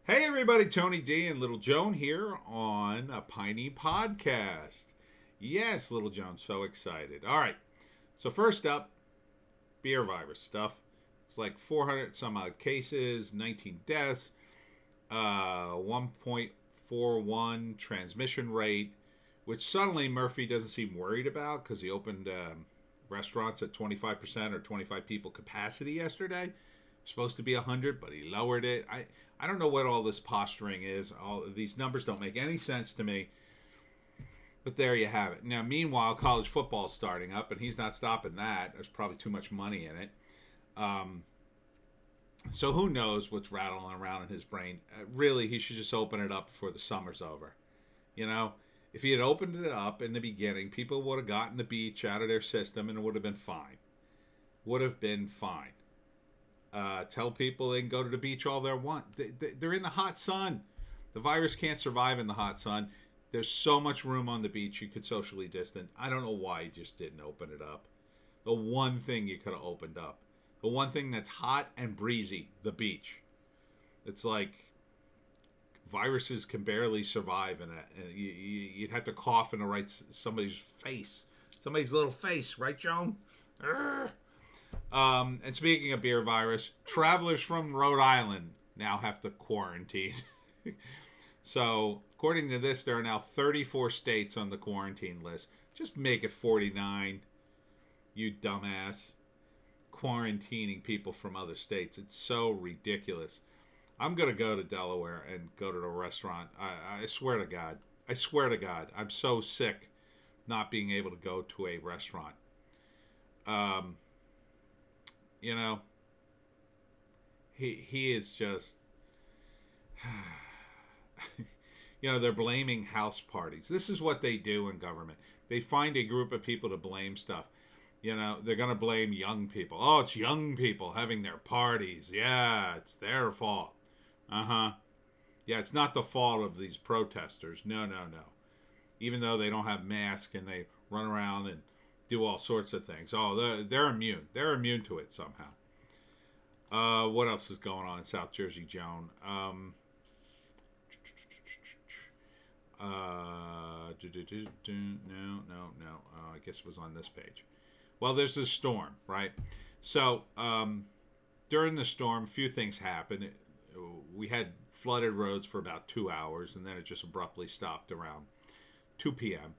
Hey everybody, Tony D and Little Joan here on a Piney podcast. Yes, Little Joan, so excited. All right, so first up, beer virus stuff. It's like 400 some odd cases, 19 deaths, 1.41 transmission rate, which suddenly Murphy doesn't seem worried about because he opened restaurants at 25% or 25 people capacity yesterday. Supposed to be 100, but he lowered it. I don't know what all this posturing is. All of these numbers don't make any sense to me. But there you have it. Now, meanwhile, college football is starting up, and he's not stopping that. There's probably too much money in it. Um, so who knows what's rattling around in his brain? Really, he should just open it up before the summer's over. You know, if he had opened it up in the beginning, people would have gotten the beach out of their system, and it would have been fine. Would have been fine. Tell people they can go to the beach all they want. They're in the hot sun. The virus can't survive in the hot sun. There's so much room on the beach you could socially distance. I don't know why you just didn't open it up. The one thing you could have opened up. The one thing that's hot and breezy, the beach. It's like viruses can barely survive in it. You'd have to cough in the right somebody's face. Somebody's little face, right, Joan? Urgh. And speaking of beer virus, travelers from Rhode Island now have to quarantine. So, according to this, there are now 34 states on the quarantine list. Just make it 49, you dumbass. Quarantining people from other states. It's so ridiculous. I'm going to go to Delaware and go to the restaurant. I swear to God. I swear to God. I'm so sick not being able to go to a restaurant. Um, you know, he is just they're blaming house parties. This is what they do in government. They find a group of people to blame stuff. They're going to blame young people. Oh, it's young people having their parties. Yeah, it's their fault. Uh-huh. Yeah, it's not the fault of these protesters. No, no, no. Even though they don't have masks and they run around and do all sorts of things. Oh, they're immune. They're immune to it somehow. What else is going on in South Jersey, Joan? No. I guess it was on this page. Well, there's this storm, right? So during the storm, a few things happened. We had flooded roads for about 2 hours, and then it just abruptly stopped around 2 p.m.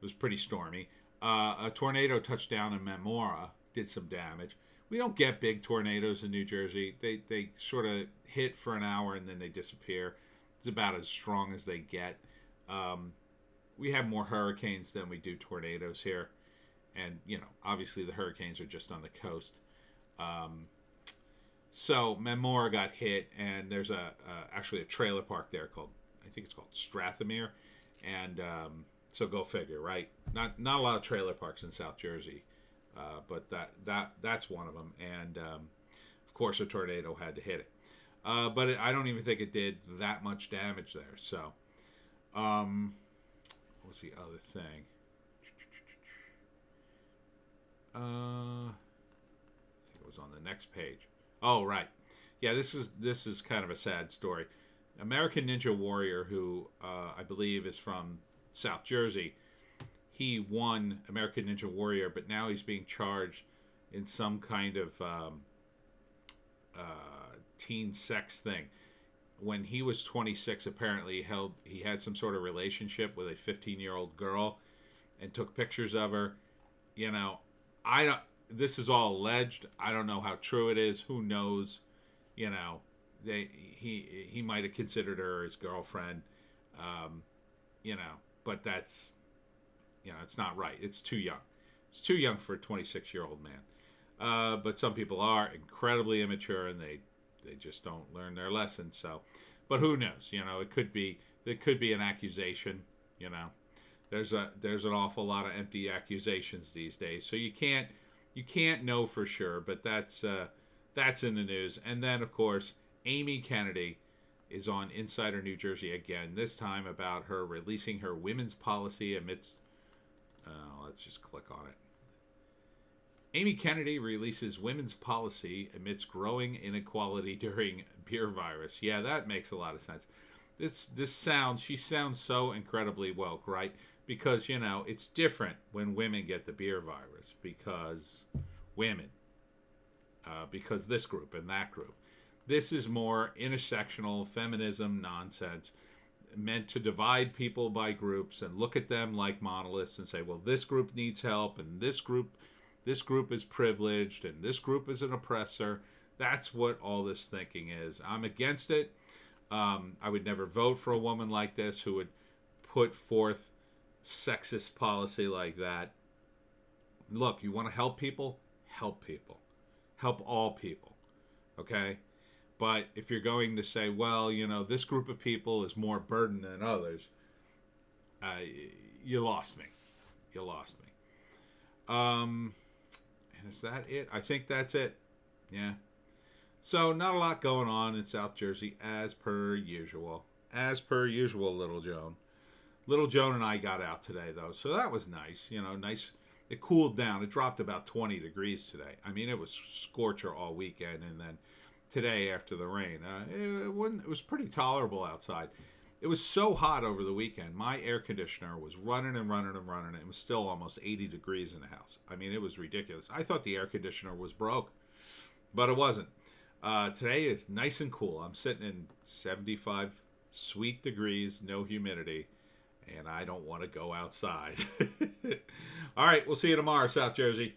It was pretty stormy. A tornado touched down in Memora, did some damage. We don't get big tornadoes in New Jersey. They sort of hit for an hour and then they disappear. It's about as strong as they get. We have more hurricanes than we do tornadoes here. And, obviously the hurricanes are just on the coast. So Memora got hit, and there's actually a trailer park there I think it's called Strathmere. And so go figure, right? Not a lot of trailer parks in South Jersey, but that's one of them. And of course, a tornado had to hit it. But I don't even think it did that much damage there. So, what was the other thing? I think it was on the next page. Oh, right. Yeah, this is kind of a sad story. American Ninja Warrior, who I believe is from South Jersey, he won American Ninja Warrior, but now he's being charged in some kind of teen sex thing. When he was 26, apparently he had some sort of relationship with a 15-year-old girl and took pictures of her. I don't. This is all alleged. I don't know how true it is. Who knows? He might have considered her his girlfriend. But that's it's not right. It's too young. It's too young for a 26-year-old man. But some people are incredibly immature and they just don't learn their lesson. So, but who knows? It could be an accusation. There's an awful lot of empty accusations these days. So you can't know for sure. But that's in the news. And then of course Amy Kennedy is on Insider New Jersey again. This time about her releasing her women's policy amidst. Let's just click on it. Amy Kennedy releases women's policy amidst growing inequality during beer virus. Yeah, that makes a lot of sense. She sounds so incredibly woke, right? Because it's different when women get the beer virus because women, because this group and that group. This is more intersectional feminism nonsense meant to divide people by groups and look at them like monoliths and say, well, this group needs help and this group is privileged and this group is an oppressor. That's what all this thinking is. I'm against it. I would never vote for a woman like this who would put forth sexist policy like that. Look, you want to help people? Help people. Help all people. Okay? But if you're going to say, well, this group of people is more burdened than others, you lost me. You lost me. And is that it? I think that's it. Yeah. So not a lot going on in South Jersey as per usual. As per usual, Little Joan. Little Joan and I got out today, though, so that was nice. Nice. It cooled down. It dropped about 20 degrees today. I mean, it was scorcher all weekend, and then today after the rain, it was pretty tolerable outside. It was so hot over the weekend. My air conditioner was running and running and running. It was still almost 80 degrees in the house. I mean, it was ridiculous. I thought the air conditioner was broke, but it wasn't. Today is nice and cool. I'm sitting in 75 sweet degrees, no humidity, and I don't want to go outside. All right, we'll see you tomorrow, South Jersey.